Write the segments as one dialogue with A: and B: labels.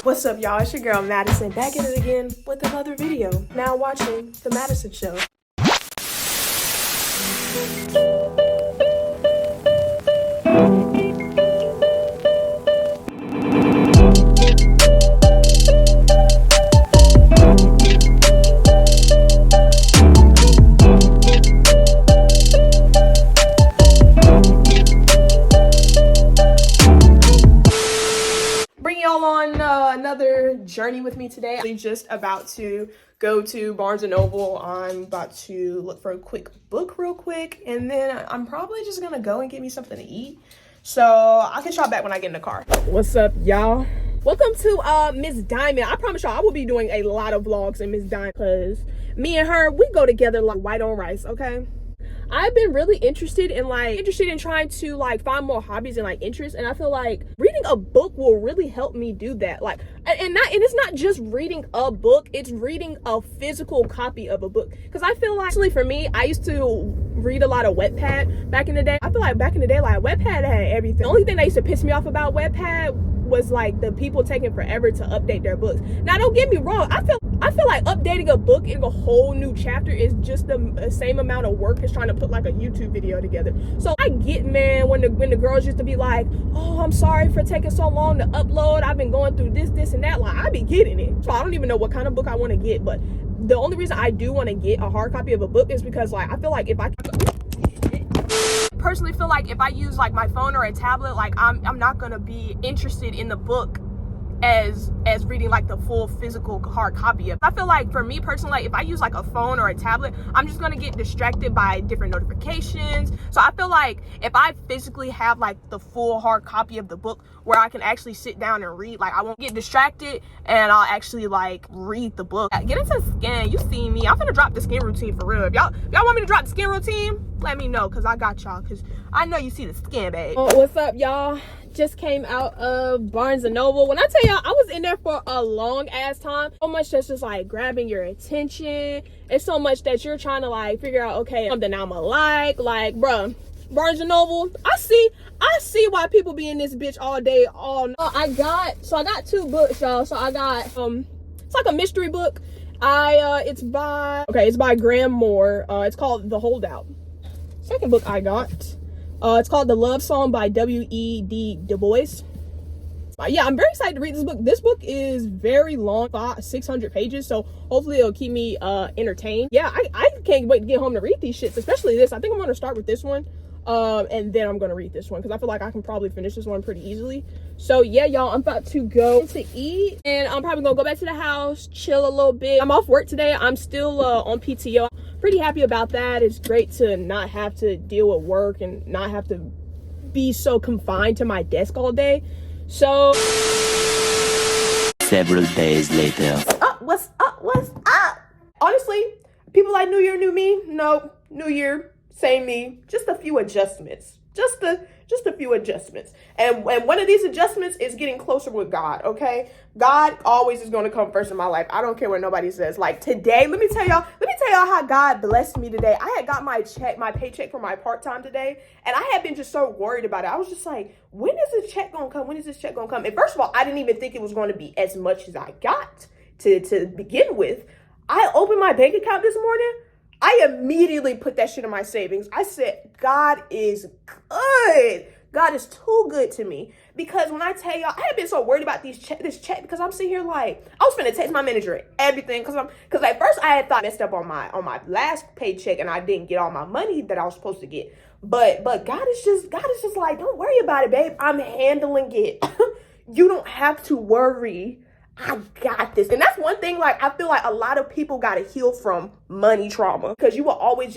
A: What's up, y'all? It's your girl Madison back at it again with another video. Now watching The Madison Show. Y'all on another journey with me today. I'm just about to go to Barnes & Noble. I'm about to look for a quick book real quick, and then I'm probably just gonna go and get me something to eat. So I'll catch y'all back when I get in the car. What's up, y'all? Welcome to Miss Diamond. I promise y'all I will be doing a lot of vlogs in Miss Diamond because me and her, we go together like white on rice, okay? I've been really interested in trying to find more hobbies and interests, and I feel like reading a book will really help me do that. And it's not just reading a book, it's reading a physical copy of a book. Because I feel like, actually for me, I used to read a lot of Wattpad back in the day. I feel like back in the day, Wattpad had everything. The only thing that used to piss me off about Wattpad was the people taking forever to update their books. Now don't get me wrong, I feel like updating a book in a whole new chapter is just the same amount of work as trying to put a YouTube video together. So I get, man, when the girls used to be like, oh, I'm sorry for taking so long to upload, I've been going through this and that. I be getting it. So I don't even know what kind of book I want to get, but the only reason I do want to get a hard copy of a book is because I feel like if I personally feel like if I use my phone or a tablet, I'm not gonna be interested in the book as reading the full physical hard copy of it. I feel like for me personally, if I use a phone or a tablet, I'm just gonna get distracted by different notifications. So I feel like if I physically have the full hard copy of the book where I can actually sit down and read, I won't get distracted and I'll actually read the book. Get into skin. You see me, I'm gonna drop the skin routine for real. If y'all want me to drop the skin routine, let me know, because I got y'all, because I know you see the skin, babe. What's up, y'all? Just came out of Barnes & Noble. When I tell y'all, I was in there for a long ass time. So much that's just grabbing your attention. It's so much that you're trying to figure out, okay, something I'ma bruh, Barnes & Noble, I see why people be in this bitch all day, all night. I got two books, y'all. So I got it's a mystery book. It's by Graham Moore. It's called The Holdout. Second book I got, it's called The Love Song by W.E.D. Du Bois. Yeah, I'm very excited to read this book. This book is very long, 600 pages, so hopefully it'll keep me entertained. Yeah, I can't wait to get home to read these shits, especially this. I think I'm going to start with this one, and then I'm going to read this one, because I feel like I can probably finish this one pretty easily. So yeah, y'all, I'm about to go to eat, and I'm probably going to go back to the house, chill a little bit. I'm off work today. I'm still on PTO. Pretty happy about that. It's great to not have to deal with work and not have to be so confined to my desk all day. So
B: several days later.
A: What's up? Honestly, people like New Year, new me. No, New Year, same me. Just a few adjustments. Just a few adjustments. And one of these adjustments is getting closer with God, okay? God always is going to come first in my life. I don't care what nobody says. Today, let me tell y'all how God blessed me today. I had got my paycheck for my part-time today, and I had been just so worried about it. I was just like, when is this check going to come? When is this check going to come? And first of all, I didn't even think it was going to be as much as I got to begin with. I opened my bank account this morning. I immediately put that shit in my savings. I said, God is good. God is too good to me. Because when I tell y'all, I had been so worried about this check because I'm sitting here I was finna text my manager everything because at first I had thought I messed up on my last paycheck and I didn't get all my money that I was supposed to get. But God is just don't worry about it, babe. I'm handling it. You don't have to worry. I got this. And that's one thing, I feel like a lot of people got to heal from money trauma, because you will always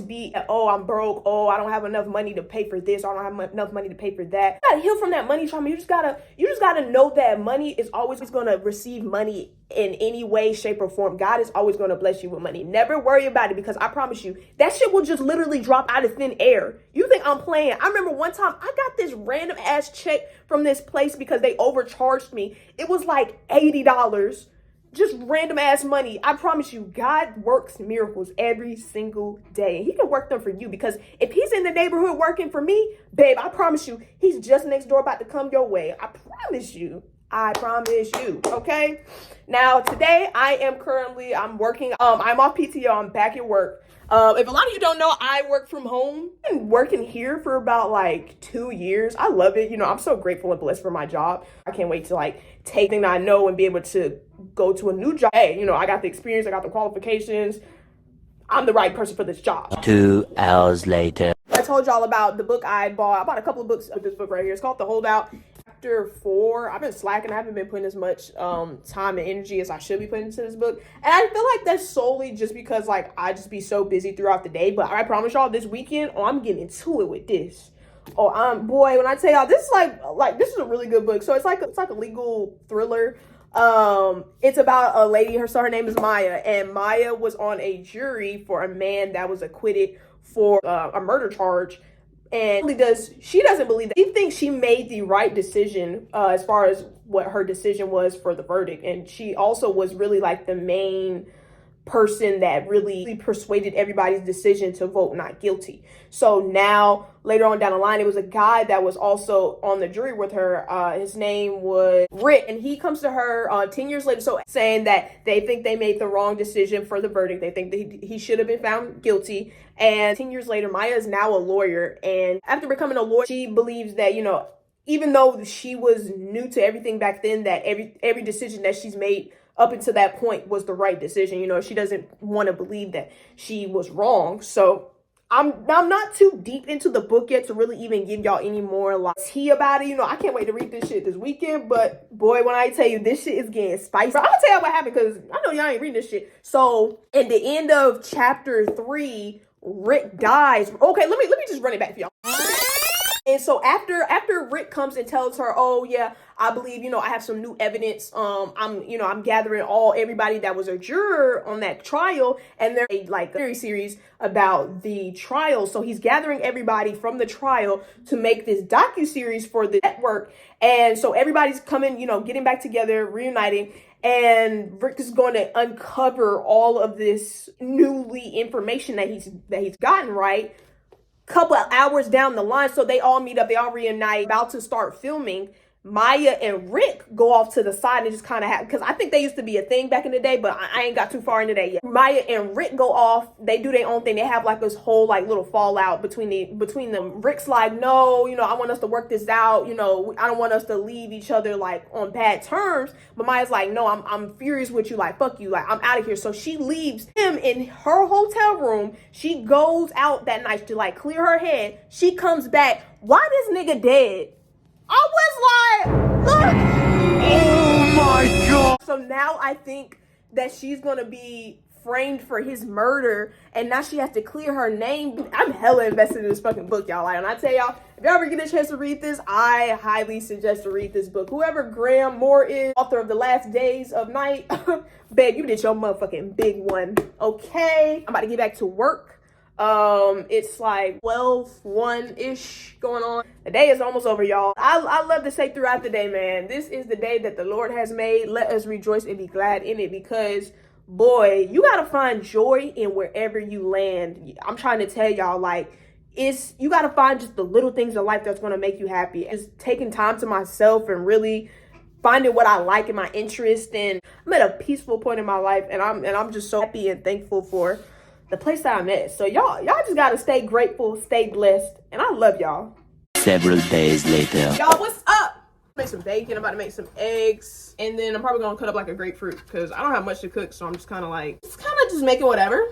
A: be, oh, I'm broke. Oh, I don't have enough money to pay for this. I don't have enough money to pay for that. You got to heal from that money trauma. You just gotta know that money is always going to receive money in any way, shape, or form. God is always going to bless you with money. Never worry about it, because I promise you, that shit will just literally drop out of thin air. You think I'm playing? I remember one time I got this random ass check from this place because they overcharged me. It was $80. Just random ass money. I promise you, God works miracles every single day. He can work them for you, because if he's in the neighborhood working for me, babe, I promise you, he's just next door about to come your way. I promise you. I promise you. Okay. Now today I'm working. I'm off PTO. I'm back at work. If a lot of you don't know, I work from home. I've been working here for about like 2 years. I love it. I'm so grateful and blessed for my job. I can't wait to like take things I know and be able to go to a new job. Hey, I got the experience. I got the qualifications. I'm the right person for this job.
B: 2 hours later.
A: I told y'all about the book I bought. I bought a couple of books of this book right here. It's called The Holdout. Chapter 4. I've been slacking. I haven't been putting as much time and energy as I should be putting into this book. And I feel like that's solely just because like I just be so busy throughout the day. But I promise y'all this weekend, I'm getting into it with this. Boy, when I tell y'all, this is like this is a really good book. So it's like a legal thriller. It's about a lady. Her name is Maya, and Maya was on a jury for a man that was acquitted for a murder charge. And she doesn't believe that. She thinks she made the right decision as far as what her decision was for the verdict. And she also was really like the main person that really persuaded everybody's decision to vote not guilty. So now later on down the line, it was a guy that was also on the jury with her. His name was Rick, and he comes to her 10 years later, so saying that they think they made the wrong decision for the verdict. They think that he should have been found guilty. And 10 years later, Maya is now a lawyer, and after becoming a lawyer, she believes that even though she was new to everything back then, that every decision that she's made up until that point was the right decision. She doesn't want to believe that she was wrong. So I'm not too deep into the book yet to really even give y'all any more like tea about it. I can't wait to read this shit this weekend. But boy, when I tell you this shit is getting spicy, I'm gonna tell y'all what happened because I know y'all ain't reading this shit. So at the end of chapter 3, Rick dies. Okay, let me just run it back for y'all. And so after Rick comes and tells her, oh yeah, I believe, I have some new evidence. I'm gathering everybody that was a juror on that trial, and there's like a series about the trial. So he's gathering everybody from the trial to make this docuseries for the network. And so everybody's coming, getting back together, reuniting. And Rick is going to uncover all of this newly information that he's gotten, right? Couple of hours down the line, so they all meet up, they all reunite, about to start filming. Maya and Rick go off to the side and just kind of because I think they used to be a thing back in the day, but I ain't got too far into that yet. Maya and Rick go off, they do their own thing. They have like this whole like little fallout between them. Rick's like, no, I want us to work this out. I don't want us to leave each other like on bad terms. But Maya's like, no, I'm furious with you. Like, fuck you. Like, I'm out of here. So she leaves him in her hotel room. She goes out that night to like clear her head. She comes back. Why this nigga dead? I was like, look.
B: Oh my God.
A: So now I think that she's going to be framed for his murder, and now she has to clear her name. I'm hella invested in this fucking book, y'all. Like, and I tell y'all, if y'all ever get a chance to read this, I highly suggest to read this book. Whoever Graham Moore is, author of The Last Days of Night, babe, you did your motherfucking big one. Okay. I'm about to get back to work. It's like 12:01-ish going on. The day is almost over, y'all. I love to say throughout the day, man, this is the day that the Lord has made. Let us rejoice and be glad in it, because boy, you gotta find joy in wherever you land. I'm trying to tell y'all, like, you gotta find just the little things in life that's gonna make you happy. Just taking time to myself and really finding what I like and my interest. And I'm at a peaceful point in my life, and I'm just so happy and thankful for the place that I'm at. So y'all just gotta stay grateful, stay blessed, and I love y'all.
B: Several days later.
A: Y'all, what's up? Make some bacon. I'm about to make some eggs, and then I'm probably gonna cut up like a grapefruit because I don't have much to cook, so I'm just kind of just making whatever.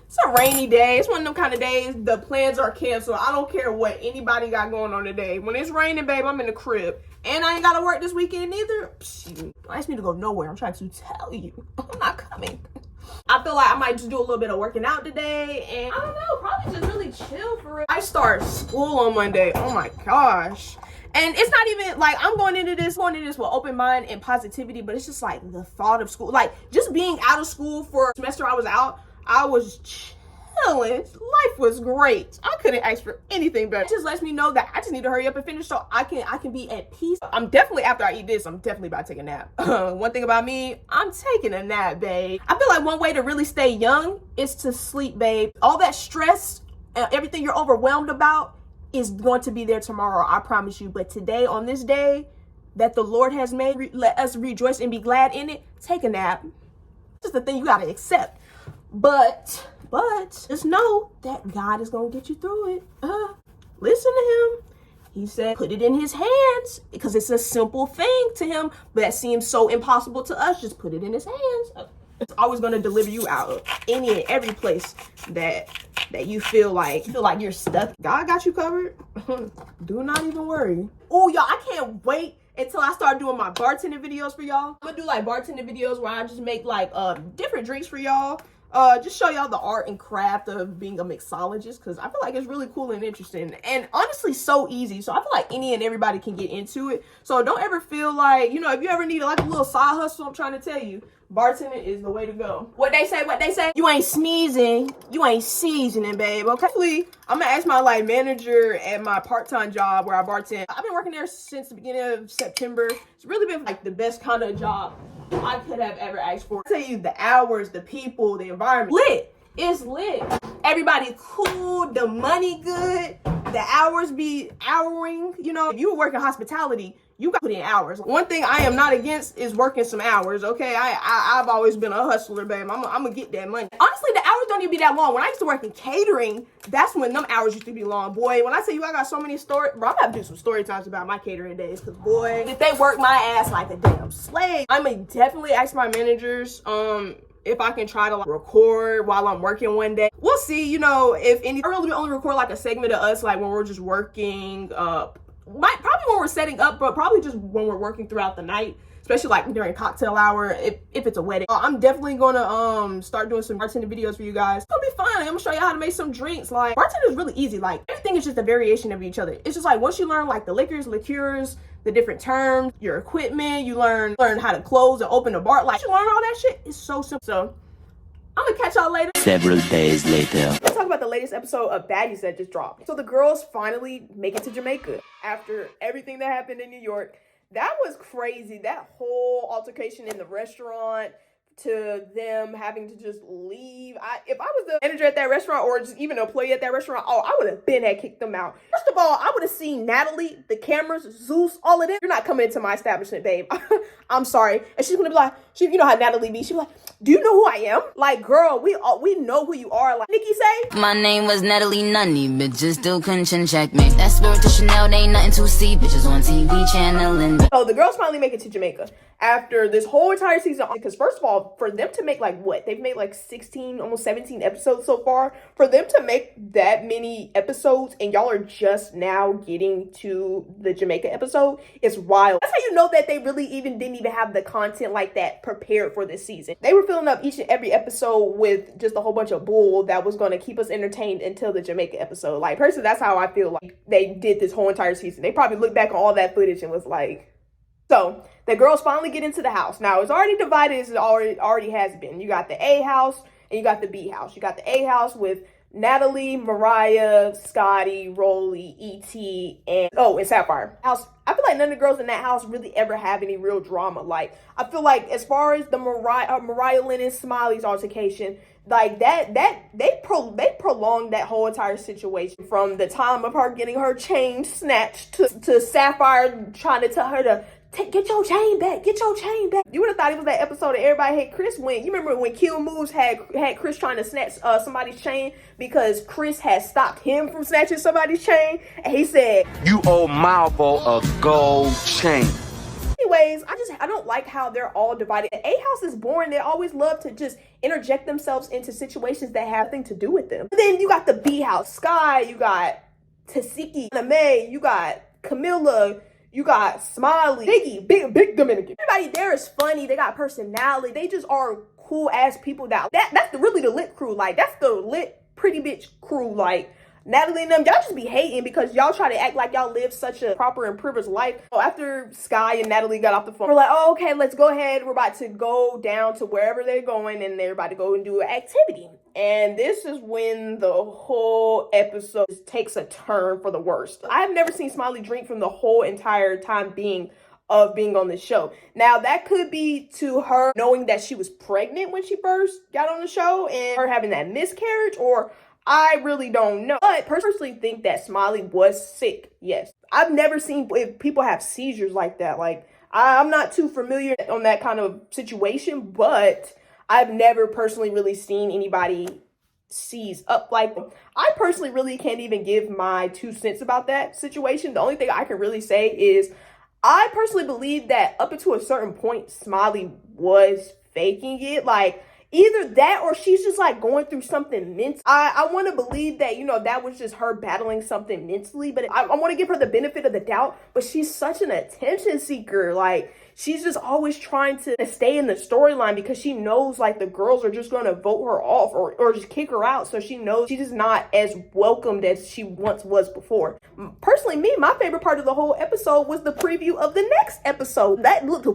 A: It's a rainy day. It's one of them kind of days. The plans are canceled. I don't care what anybody got going on today. When it's raining, babe, I'm in the crib, and I ain't gotta work this weekend either. I just need to go nowhere. I'm trying to tell you, I'm not coming. I feel like I might just do a little bit of working out today, and I don't know, probably just really chill for real. I start school on Monday. Oh my gosh. And it's not even like I'm going into this with open mind and positivity, but it's just like the thought of school, like just being out of school for a semester I was out, I was chilling. Life was great. I couldn't ask for anything better. It just lets me know that I just need to hurry up and finish so I can be at peace. I'm definitely, after I eat this, I'm definitely about to take a nap. One thing about me, I'm taking a nap, babe. I feel like one way to really stay young is to sleep, babe. All that stress, everything you're overwhelmed about is going to be there tomorrow, I promise you. But today, on this day, that the Lord has made. Let us rejoice and be glad in it. Take a nap. Just the thing you gotta accept. But just know that God is gonna get you through it. Listen to him. He said, put it in his hands, because it's a simple thing to him, but that seems so impossible to us. Just put it in his hands. It's always going to deliver you out of any and every place that you feel like you're stuck. God got you covered. Do not even worry. Oh, y'all, I can't wait until I start doing my bartending videos for y'all. I'm gonna do like bartending videos where I just make like different drinks for y'all. Just show y'all the art and craft of being a mixologist, because I feel like it's really cool and interesting, and honestly so easy. So I feel like any and everybody can get into it. So don't ever feel like, you know, if you ever need like a little side hustle, I'm trying to tell you, bartending is the way to go. What they say, you ain't sneezing, you ain't seasoning, babe. Okay, hopefully I'm gonna ask my like manager at my part-time job where I bartend. I've been working there since the beginning of September. It's really been like the best kind of job I could have ever asked for. I tell you, the hours, the people, the environment, lit. It's lit. Everybody cool, the money good, the hours be houring. You know, if you were working hospitality, you got to put in hours. One thing I am not against is working some hours, okay? I've always been a hustler, babe. I'm gonna get that money. Honestly, the hours don't even be that long. When I used to work in catering, that's when them hours used to be long. Boy, when I tell you I got so many stories, bro, I'm gonna do some story times about my catering days, because boy, if they work my ass like a damn slave. I'm gonna definitely ask my managers, if I can try to like record while I'm working one day. We'll see, you know, if any. I really only record like a segment of us, like when we're just working, probably when we're setting up, but probably just when we're working throughout the night, especially like during cocktail hour, if it's a wedding. I'm definitely gonna start doing some bartending videos for you guys. It's gonna be fun. I'm gonna show you how to make some drinks. Like, bartending is really easy. Like, everything is just a variation of each other. It's just like once you learn like the liquors, liqueurs, the different terms, your equipment, you learn how to close and open a bar. Like, you learn all that shit. It's so simple. So I'm gonna catch y'all later.
B: Several days later.
A: Let's talk about the latest episode of Baddies that just dropped. So the girls finally make it to Jamaica after everything that happened in New York. That was crazy. That whole altercation in the restaurant, to them having to just leave. If I was the manager at that restaurant, or just even an employee at that restaurant, I would have had kicked them out. First of all, I would have seen Natalie, the cameras, Zeus, all of them. You're not coming into my establishment, babe. I'm sorry. And she's gonna be like, you know how Natalie be. She's like, do you know who I am? Like, girl, we know who you are. Like Nikki say,
C: my name was Natalie Nunny, bitches still couldn't check me. That spirit to Chanel, they ain't nothing to see. Bitches on TV channeling.
A: So the girls finally make it to Jamaica after this whole entire season. Because first of all, for them to make like what? They've made like 16, almost 17 episodes so far. For them to make that many episodes and y'all are just now getting to the Jamaica episode, it's wild. That's how you know that they really didn't even have the content like that prepared for this season. They were filling up each and every episode with just a whole bunch of bull that was going to keep us entertained until the Jamaica episode. Like, personally, that's how I feel like they did this whole entire season. They probably looked back on all that footage and was like, so the girls finally get into the house. Now it's already divided as it already has been. You got the A house and you got the B house. You got the A house with Natalie, Mariah, Scotty, Rolly, E.T., and Sapphire. House. I feel like none of the girls in that house really ever have any real drama. Like, I feel like as far as the Mariah Lynn and Smiley's altercation, like they prolonged that whole entire situation from the time of her getting her chain snatched to Sapphire trying to tell her to get your chain back, get your chain back. You would have thought it was that episode of Everybody Hate Chris when, you remember when Kill Moves had Chris trying to snatch somebody's chain because Chris had stopped him from snatching somebody's chain, and he said,
D: you owe Malvo a gold chain.
A: Anyways, I don't like how they're all divided. The A house is boring. They always love to just interject themselves into situations that have nothing to do with them. And then you got the B house, Sky, you got Tasiki, May, you got Camilla, you got Smiley, Biggie, big Dominican. Everybody there is funny. They got personality. They just are cool ass people. That's really the lit crew. Like, that's the lit pretty bitch crew. Like, Natalie and them, y'all just be hating because y'all try to act like y'all live such a proper and privileged life. So after Sky and Natalie got off the phone, we're like, oh, okay, let's go ahead. We're about to go down to wherever they're going, and they're about to go and do an activity. And this is when the whole episode takes a turn for the worst. I've never seen Smiley drink from the whole entire time being on the show. Now, that could be to her knowing that she was pregnant when she first got on the show and her having that miscarriage, or I really don't know. But personally think that Smiley was sick. Yes. I've never seen if people have seizures like that. Like, I'm not too familiar on that kind of situation, but I've never personally really seen anybody seize up like them. I personally really can't even give my 2 cents about that situation. The only thing I can really say is I personally believe that up until a certain point, Smiley was faking it. Like, either that or she's just like going through something mental. I want to believe that, you know, that was just her battling something mentally, but I want to give her the benefit of the doubt, but she's such an attention seeker. Like, she's just always trying to stay in the storyline because she knows like the girls are just going to vote her off or just kick her out. So she knows she's just not as welcomed as she once was before. Personally, my favorite part of the whole episode was the preview of the next episode. That looked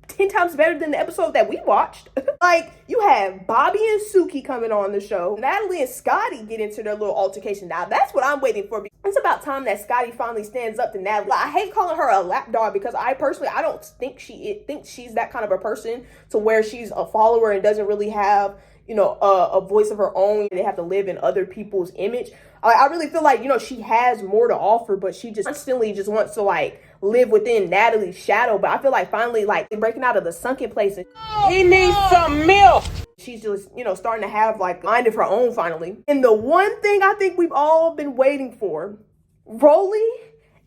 A: 10 times better than the episode that we watched. Like, you have Bobby and Suki coming on the show. Natalie and Scotty get into their little altercation. Now, that's what I'm waiting for. It's about time that Scotty finally stands up to Natalie. I hate calling her a lapdog because I don't think she's that kind of a person to where she's a follower and doesn't really have, you know, a voice of her own. They have to live in other people's image. I really feel like, you know, she has more to offer, but she just constantly just wants to like live within Natalie's shadow. But I feel like finally, like, breaking out of the sunken place.
D: He needs some milk.
A: She's just, you know, starting to have like mind of her own finally. And the one thing I think we've all been waiting for, Rolly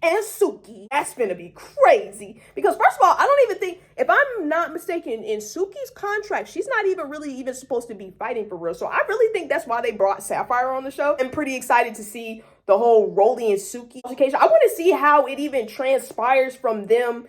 A: and Suki, that's gonna be crazy. Because first of all, I don't even think, if I'm not mistaken, in Suki's contract, she's not even really supposed to be fighting for real. So I really think that's why they brought Sapphire on the show. I'm pretty excited to see the whole Rolly and Suki altercation. I want to see how it even transpires from them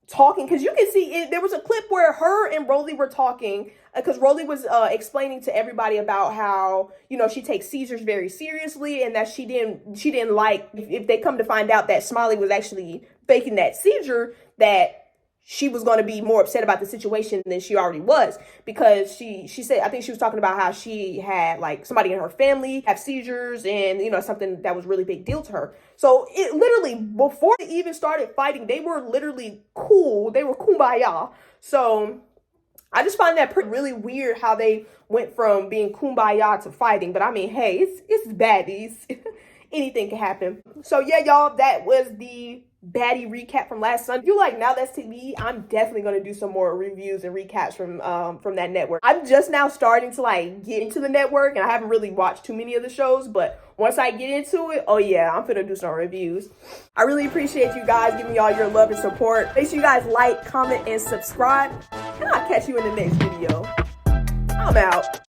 A: talking, because you can see it. There was a clip where her and Rolly were talking because Rolly was explaining to everybody about how, you know, she takes seizures very seriously and that she didn't like if they come to find out that Smiley was actually faking that seizure, that she was going to be more upset about the situation than she already was, because she said, I think she was talking about how she had like somebody in her family have seizures and, you know, something that was really big deal to her. So it literally, before they even started fighting, they were literally cool. They were kumbaya. So I just find that really weird how they went from being kumbaya to fighting. But I mean, hey, it's baddies. Anything can happen. So yeah, y'all, that was the baddie recap from last Sunday. If you like Now That's TV, I'm definitely going to do some more reviews and recaps from that network. I'm just now starting to like get into the network, and I haven't really watched too many of the shows, but once I get into it, oh yeah, I'm gonna do some reviews. I really appreciate you guys giving me all your love and support. Make sure you guys like, comment, and subscribe, and I'll catch you in the next video. I'm out.